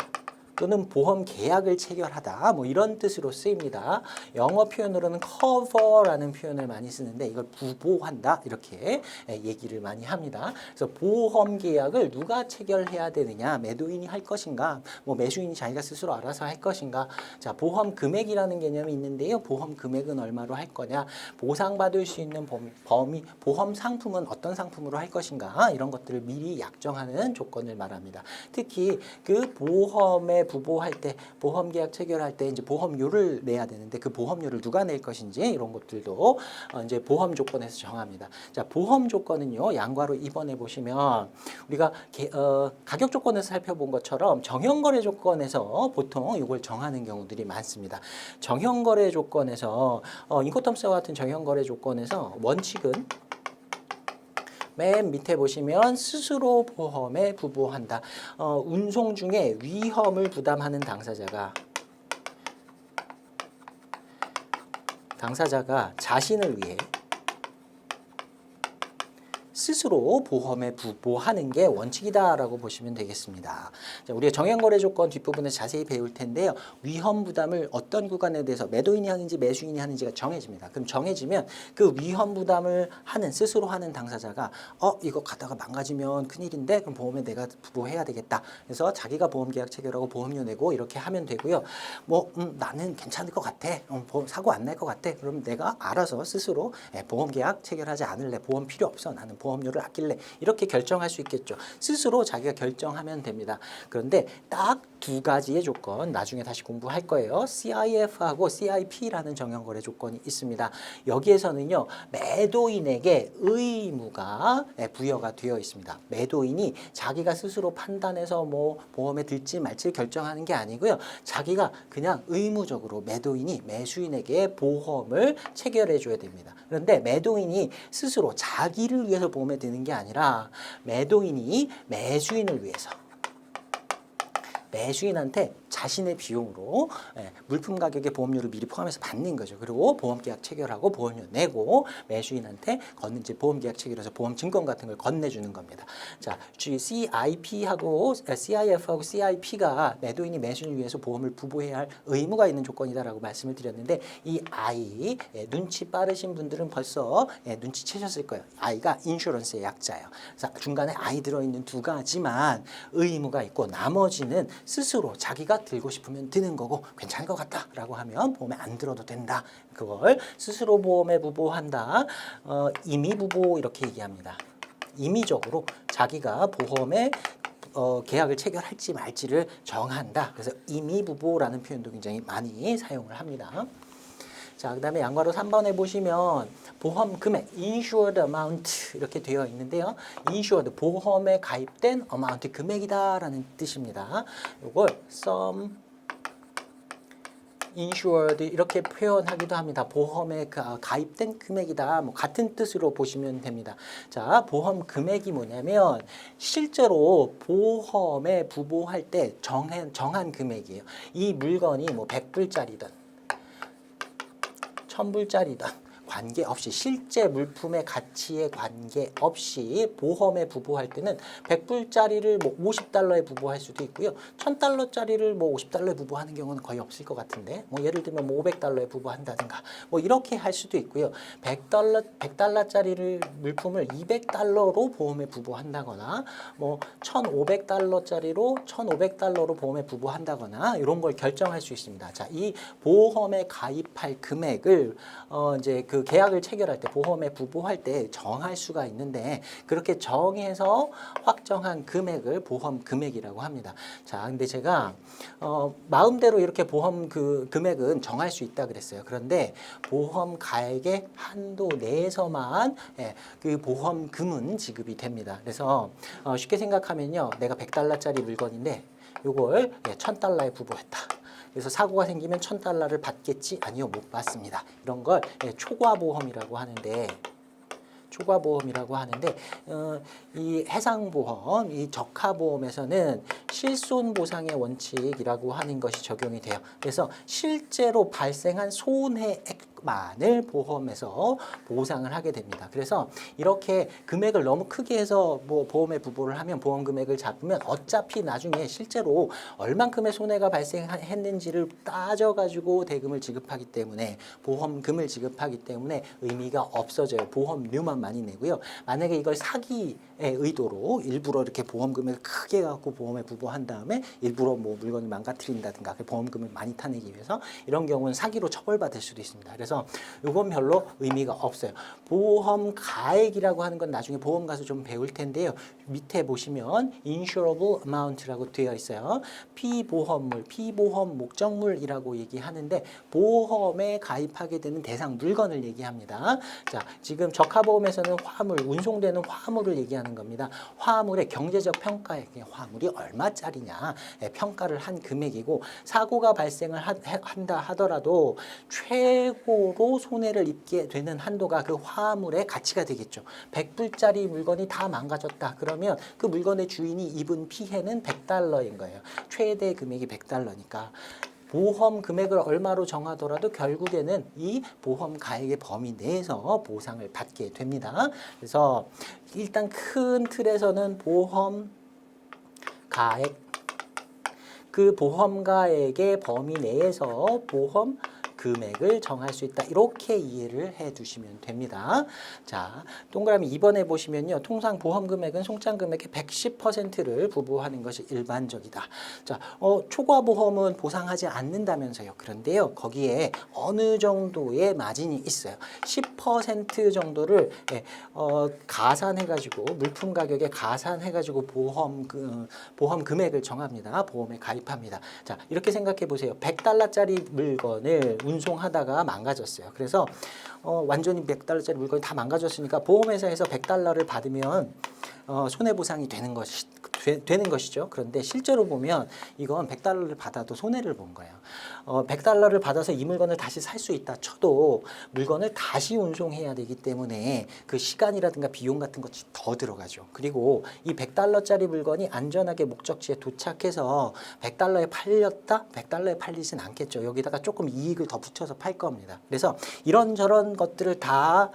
또는 보험 계약을 체결하다 뭐 이런 뜻으로 쓰입니다. 영어 표현으로는 cover라는 표현을 많이 쓰는데 이걸 부보한다 이렇게 얘기를 많이 합니다. 그래서 보험 계약을 누가 체결해야 되느냐, 매도인이 할 것인가, 뭐 매수인이 자기가 스스로 알아서 할 것인가. 자, 보험 금액이라는 개념이 있는데요. 보험 금액은 얼마로 할 거냐, 보상받을 수 있는 범위, 보험 상품은 어떤 상품으로 할 것인가 이런 것들을 미리 약정하는 조건을 말합니다. 특히 그 보험의 부보할 때 보험계약 체결할 때 이제 보험료를 내야 되는데 그 보험료를 누가 낼 것인지 이런 것들도 이제 보험 조건에서 정합니다. 자, 보험 조건은요. 양과로 2번에 보시면 우리가 가격 조건에서 살펴본 것처럼 정형거래 조건에서 보통 이걸 정하는 경우들이 많습니다. 정형거래 조건에서 인코텀스와 같은 정형거래 조건에서 원칙은 맨 밑에 보시면 스스로 보험에 부보한다. 운송 중에 위험을 부담하는 당사자가 자신을 위해 스스로 보험에 부보하는 게 원칙이다라고 보시면 되겠습니다. 자, 우리가 정형거래 조건 뒷부분에 자세히 배울 텐데요. 위험 부담을 어떤 구간에 대해서 매도인이 하는지 매수인이 하는지가 정해집니다. 그럼 정해지면 그 위험 부담을 스스로 하는 당사자가 이거 가다가 망가지면 큰일인데 그럼 보험에 내가 부보해야 되겠다. 그래서 자기가 보험계약 체결하고 보험료 내고 이렇게 하면 되고요. 나는 괜찮을 것 같아. 사고 안 날 것 같아. 그럼 내가 알아서 스스로 보험계약 체결하지 않을래. 보험 필요 없어. 나는 보험료를 아낄래. 이렇게 결정할 수 있겠죠. 스스로 자기가 결정하면 됩니다. 그런데 딱 두 가지의 조건 나중에 다시 공부할 거예요. CIF하고 CIP라는 정형거래 조건이 있습니다. 여기에서는요. 매도인에게 의무가 부여가 되어 있습니다. 매도인이 자기가 스스로 판단해서 보험에 들지 말지 결정하는 게 아니고요. 자기가 그냥 의무적으로 매도인이 매수인에게 보험을 체결해 줘야 됩니다. 그런데 매도인이 스스로 자기를 위해서 보험에 드는 게 아니라 매도인이 매수인을 위해서 매수인한테 자신의 비용으로 물품 가격에 보험료를 미리 포함해서 받는 거죠. 그리고 보험계약 체결하고 보험료 내고 매수인한테 이제 보험계약 체결해서 보험 증권 같은 걸 건네주는 겁니다. 자, CIP하고 CIF하고 CIP가 매도인이 매수인을 위해서 보험을 부보해야 할 의무가 있는 조건이다라고 말씀을 드렸는데 이 I 눈치 빠르신 분들은 벌써 눈치채셨을 거예요. I가 인슈런스의 약자예요. 그래서 중간에 I 들어있는 두 가지만 의무가 있고 나머지는 스스로 자기가 들고 싶으면 드는 거고 괜찮을 것 같다라고 하면 보험에 안 들어도 된다. 그걸 스스로 보험에 부보한다. 임의 부보 이렇게 얘기합니다. 임의적으로 자기가 보험에 계약을 체결할지 말지를 정한다. 그래서 임의 부보라는 표현도 굉장히 많이 사용을 합니다. 자, 그다음에 양괄호 3번에 보시면 보험 금액, insured amount 이렇게 되어 있는데요. insured, 보험에 가입된 amount, 금액이다라는 뜻입니다. 이걸 sum insured 이렇게 표현하기도 합니다. 보험에 가입된 금액이다. 같은 뜻으로 보시면 됩니다. 자, 보험 금액이 뭐냐면 실제로 보험에 부보할 때 정한 금액이에요. 이 물건이 100불짜리든 1000불짜리든 관계없이 실제 물품의 가치에 관계없이 보험에 부보할 때는 100불짜리를 50달러에 부보할 수도 있고요. 1000달러짜리를 50달러에 부보하는 경우는 거의 없을 것 같은데 예를 들면 500달러에 부보한다든가 이렇게 할 수도 있고요. 100달러짜리를 물품을 200달러로 보험에 부보한다거나 1500달러짜리로 1500달러로 보험에 부보한다거나 이런 걸 결정할 수 있습니다. 자, 이 보험에 가입할 금액을 이제 그 계약을 체결할 때 보험에 부보할 때 정할 수가 있는데 그렇게 정해서 확정한 금액을 보험 금액이라고 합니다. 자, 근데 제가 마음대로 이렇게 보험 금액은 정할 수 있다 그랬어요. 그런데 보험 가액의 한도 내에서만 그 보험금은 지급이 됩니다. 그래서 쉽게 생각하면요, 내가 100달러짜리 물건인데 요걸 1000달러에 부보했다. 그래서 사고가 생기면 1000달러를 받겠지? 아니요, 못 받습니다. 이런 걸 초과보험이라고 하는데 이 해상보험, 이 적하보험에서는 실손보상의 원칙이라고 하는 것이 적용이 돼요. 그래서 실제로 발생한 손해액만을 보험에서 보상을 하게 됩니다. 그래서 이렇게 금액을 너무 크게 해서 보험에 부보를 하면 보험 금액을 잡으면 어차피 나중에 실제로 얼만큼의 손해가 발생했는지를 따져가지고 대금을 지급하기 때문에 보험금을 지급하기 때문에 의미가 없어져요. 보험료만 많이 내고요. 만약에 이걸 의도로 일부러 이렇게 보험 금액을 크게 갖고 보험에 부부한 다음에 일부러 뭐 물건을 망가뜨린다든가 보험 금액 많이 타내기 위해서 이런 경우는 사기로 처벌받을 수도 있습니다. 그래서 이건 별로 의미가 없어요. 보험 가액이라고 하는 건 나중에 보험 가서 좀 배울 텐데요. 밑에 보시면 insurable amount라고 되어 있어요. 피보험물, 피보험 목적물이라고 얘기하는데 보험에 가입하게 되는 대상 물건을 얘기합니다. 자, 지금 적하보험에서는 화물, 운송되는 화물을 얘기하는 겁니다. 화물의 경제적 평가액, 화물이 얼마짜리냐 평가를 한 금액이고 사고가 발생을 한다 하더라도 최고로 손해를 입게 되는 한도가 그 화물의 가치가 되겠죠. 100불짜리 물건이 다 망가졌다. 그러면 그 물건의 주인이 입은 피해는 $100인 거예요. 최대 금액이 $100니까. 보험 금액을 얼마로 정하더라도 결국에는 이 보험 가액의 범위 내에서 보상을 받게 됩니다. 그래서 일단 큰 틀에서는 보험 가액, 그 보험 가액의 범위 내에서 보험 금액을 정할 수 있다. 이렇게 이해를 해 두시면 됩니다. 자, 동그라미 2번에 보시면요. 통상 보험 금액은 송장 금액의 110%를 부부하는 것이 일반적이다. 자, 초과 보험은 보상하지 않는다면서요. 그런데요. 거기에 어느 정도의 마진이 있어요. 10% 정도를 가산해 가지고 물품 가격에 가산해 가지고 보험 금액을 정합니다. 보험에 가입합니다. 자, 이렇게 생각해 보세요. $100짜리 물건을 운송하다가 망가졌어요. 그래서 완전히 $100짜리 물건이 다 망가졌으니까 보험회사에서 $100를 받으면 손해보상이 되는 것이죠. 그런데 실제로 보면 이건 $100를 받아도 손해를 본 거예요. $100를 받아서 이 물건을 다시 살 수 있다 쳐도 물건을 다시 운송해야 되기 때문에 그 시간이라든가 비용 같은 것이 더 들어가죠. 그리고 이 $100짜리 물건이 안전하게 목적지에 도착해서 $100에 팔렸다? $100에 팔리진 않겠죠. 여기다가 조금 이익을 더 붙여서 팔 겁니다. 그래서 이런저런 것들을 다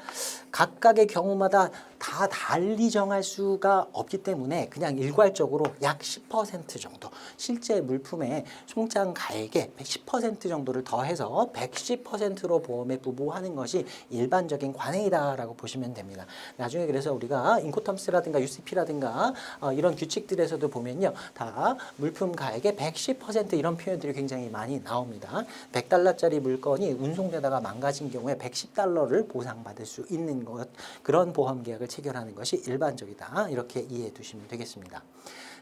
각각의 경우마다 다 달리 정할 수가 없기 때문에 그냥 일괄적으로 약 10% 정도 실제 물품의 송장 가액의 10% 정도를 더해서 110%로 보험에 부부하는 것이 일반적인 관행이다라고 보시면 됩니다. 나중에 그래서 우리가 인코텀스라든가 UCP라든가 이런 규칙들에서도 보면요. 다 물품 가액의 110% 이런 표현들이 굉장히 많이 나옵니다. $100짜리 물건이 운송되다가 망가진 경우에 $110를 보상받을 수 있는 것, 그런 보험 계약을 체결하는 것이 일반적이다. 이렇게 이해해 두시면 되겠습니다.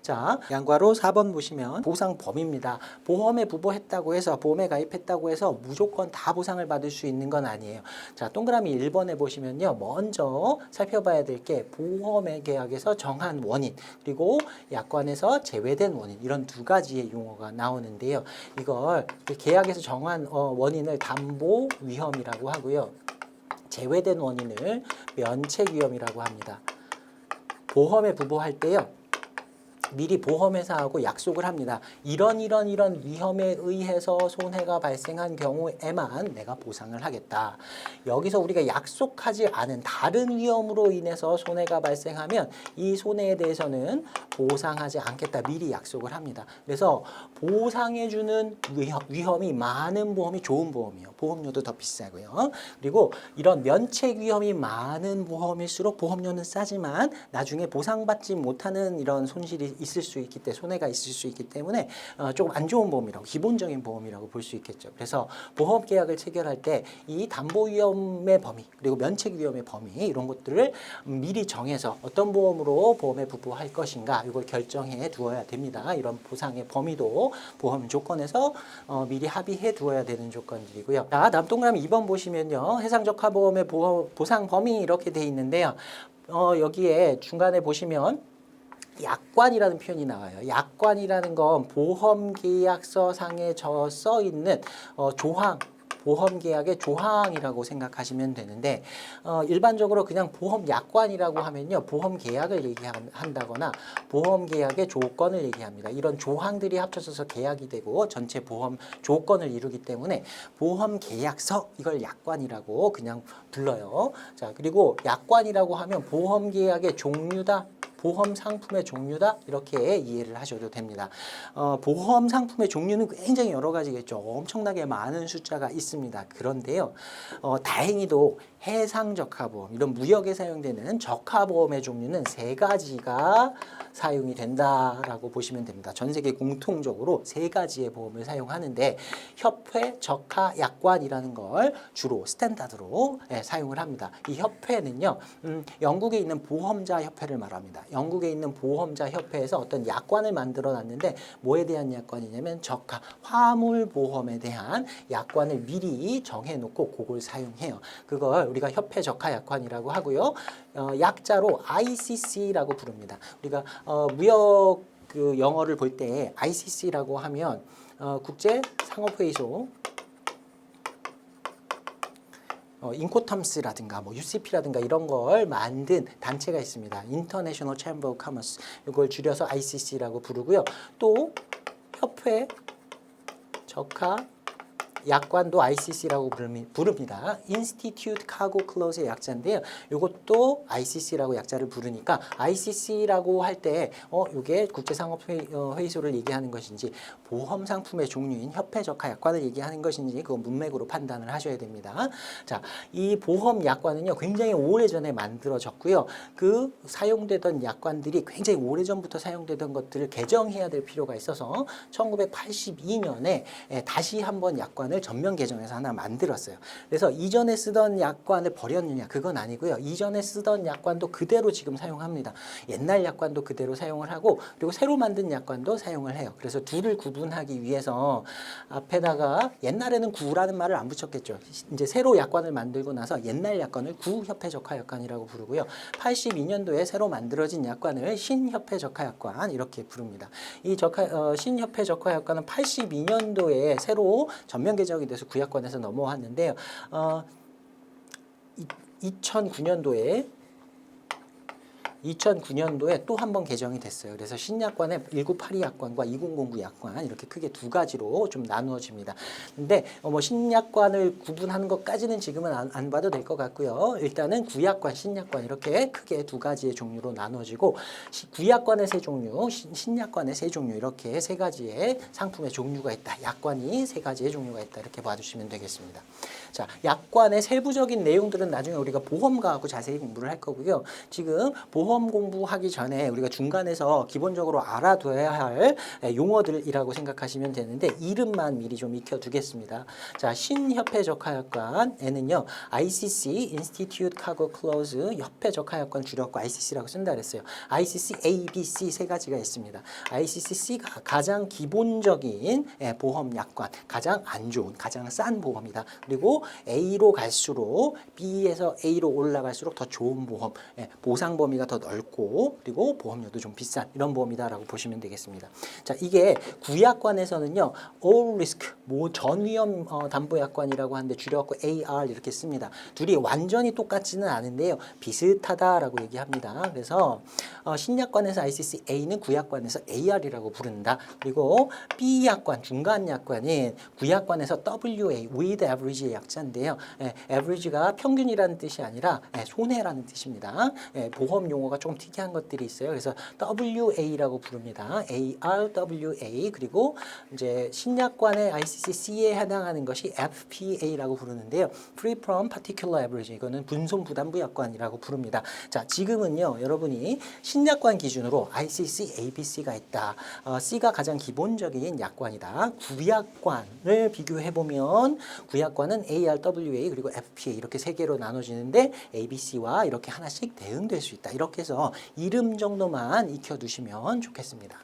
자, 양괄호 4번 보시면 보상 범위입니다. 보험에 부부했다고 해서 보험에 가입했다고 해서 무조건 다 보상을 받을 수 있는 건 아니에요. 자, 동그라미 1번에 보시면요. 먼저 살펴봐야 될 게 보험의 계약에서 정한 원인 그리고 약관에서 제외된 원인 이런 두 가지의 용어가 나오는데요. 이걸 계약에서 정한 원인을 담보 위험이라고 하고요. 제외된 원인을 면책 위험이라고 합니다. 보험에 부부할 때요. 미리 보험회사하고 약속을 합니다. 이런 위험에 의해서 손해가 발생한 경우에만 내가 보상을 하겠다. 여기서 우리가 약속하지 않은 다른 위험으로 인해서 손해가 발생하면 이 손해에 대해서는 보상하지 않겠다. 미리 약속을 합니다. 그래서 보상해주는 위험이 많은 보험이 좋은 보험이에요. 보험료도 더 비싸고요. 그리고 이런 면책 위험이 많은 보험일수록 보험료는 싸지만 나중에 보상받지 못하는 이런 손실이 있을 수 있기 때문에 손해가 있을 수 있기 때문에 조금 안 좋은 보험이라고 기본적인 보험이라고 볼 수 있겠죠. 그래서 보험 계약을 체결할 때 이 담보 위험의 범위 그리고 면책 위험의 범위 이런 것들을 미리 정해서 어떤 보험으로 보험에 부부할 것인가 이걸 결정해 두어야 됩니다. 이런 보상의 범위도 보험 조건에서 미리 합의해 두어야 되는 조건들이고요. 자, 다음 동그라미 2번 보시면요. 해상적합보험의 보상 범위 이렇게 돼 있는데요. 여기에 중간에 보시면 약관이라는 표현이 나와요. 약관이라는 건 보험계약서 상에 써 있는 조항, 보험계약의 조항이라고 생각하시면 되는데 일반적으로 그냥 보험약관이라고 하면요. 보험계약을 얘기한다거나 보험계약의 조건을 얘기합니다. 이런 조항들이 합쳐져서 계약이 되고 전체 보험 조건을 이루기 때문에 보험계약서 이걸 약관이라고 그냥 불러요. 자, 그리고 약관이라고 하면 보험계약의 종류다. 보험 상품의 종류다 이렇게 이해를 하셔도 됩니다. 보험 상품의 종류는 굉장히 여러 가지겠죠. 엄청나게 많은 숫자가 있습니다. 그런데요, 다행히도 해상 적하보험 이런 무역에 사용되는 적하보험의 종류는 세 가지가 사용이 된다라고 보시면 됩니다. 전 세계 공통적으로 세 가지의 보험을 사용하는데 협회, 적하, 약관이라는 걸 주로 스탠다드로 사용을 합니다. 이 협회는요, 영국에 있는 보험자 협회를 말합니다. 영국에 있는 보험자 협회에서 어떤 약관을 만들어 놨는데 뭐에 대한 약관이냐면 적하, 화물 보험에 대한 약관을 미리 정해 놓고 그걸 사용해요. 그걸 우리가 협회 적하 약관이라고 하고요. 약자로 ICC라고 부릅니다. 우리가 무역 그 영어를 볼 때 ICC라고 하면 국제 상업회의소 인코텀스라든가 뭐 UCP라든가 이런 걸 만든 단체가 있습니다. International Chamber of Commerce. 이걸 줄여서 ICC라고 부르고요. 또 협회 적하 약관도 ICC라고 부릅니다. Institute Cargo Clause의 약자인데요. 이것도 ICC라고 약자를 부르니까 ICC라고 할 때 이게 국제상업회의소를 얘기하는 것인지 보험 상품의 종류인 협회 적하 약관을 얘기하는 것인지 그건 문맥으로 판단을 하셔야 됩니다. 자, 이 보험 약관은요 굉장히 오래전에 만들어졌고요. 그 사용되던 약관들이 굉장히 오래전부터 사용되던 것들을 개정해야 될 필요가 있어서 1982년에 다시 한번 약관을 전면 개정해서 하나 만들었어요. 그래서 이전에 쓰던 약관을 버렸느냐 그건 아니고요. 이전에 쓰던 약관도 그대로 지금 사용합니다. 옛날 약관도 그대로 사용을 하고 그리고 새로 만든 약관도 사용을 해요. 그래서 둘을 구분하기 위해서 앞에다가 옛날에는 구라는 말을 안 붙였겠죠. 이제 새로 약관을 만들고 나서 옛날 약관을 구협회 적하 약관이라고 부르고요. 82년도에 새로 만들어진 약관을 신협회 적하 약관 이렇게 부릅니다. 이 신협회 적하 약관은 82년도에 새로 전면 개정이 돼서 구약관에서 넘어왔는데요. 2009년도에 또 한 번 개정이 됐어요. 그래서 신약관의 1982 약관과 2009 약관 이렇게 크게 두 가지로 좀 나누어집니다. 근데 뭐 신약관을 구분하는 것까지는 지금은 안 봐도 될 것 같고요. 일단은 구약관, 신약관 이렇게 크게 두 가지의 종류로 나누어지고 구약관의 세 종류, 신약관의 세 종류 이렇게 세 가지의 상품의 종류가 있다. 약관이 세 가지의 종류가 있다. 이렇게 봐주시면 되겠습니다. 자, 약관의 세부적인 내용들은 나중에 우리가 보험가하고 자세히 공부를 할 거고요. 지금 보험 공부하기 전에 우리가 중간에서 기본적으로 알아둬야 할 용어들이라고 생각하시면 되는데 이름만 미리 좀 익혀두겠습니다. 자, 신협회 적하약관에는요. ICC, Institute Cargo Clause, 협회 적하약관 줄여갖고 ICC라고 쓴다 그랬어요. ICC A, B, C 세 가지가 있습니다. ICC가 가장 기본적인 보험 약관, 가장 안 좋은, 가장 싼 보험이다. 그리고 A로 갈수록 B에서 A로 올라갈수록 더 좋은 보험, 보상 범위가 더 넓고 그리고 보험료도 좀 비싼 이런 보험이다라고 보시면 되겠습니다. 자, 이게 구약관에서는요, all risk, 전 위험 담보 약관이라고 하는데 줄여갖고 AR 이렇게 씁니다. 둘이 완전히 똑같지는 않은데요, 비슷하다라고 얘기합니다. 그래서 신약관에서 ICC A는 구약관에서 AR이라고 부른다. 그리고 B 약관, 중간 약관인 구약관에서 WA, with average의 약자인데요. average가 평균이라는 뜻이 아니라 손해라는 뜻입니다. 보험 용어가 좀 특이한 것들이 있어요. 그래서 WA라고 부릅니다. ARWA 그리고 이제 신약관의 ICC에 해당하는 것이 FPA라고 부르는데요. Free from Particular Average 이거는 분손 부담부 약관이라고 부릅니다. 자, 지금은요 여러분이 신약관 기준으로 ICC, ABC가 있다. C가 가장 기본적인 약관이다. 구약관을 비교해 보면 구약관은 ARWA 그리고 FPA 이렇게 세 개로 나눠지는데 ABC와 이렇게 하나씩 대응될 수 있다. 이렇게 해서 이름 정도만 익혀두시면 좋겠습니다.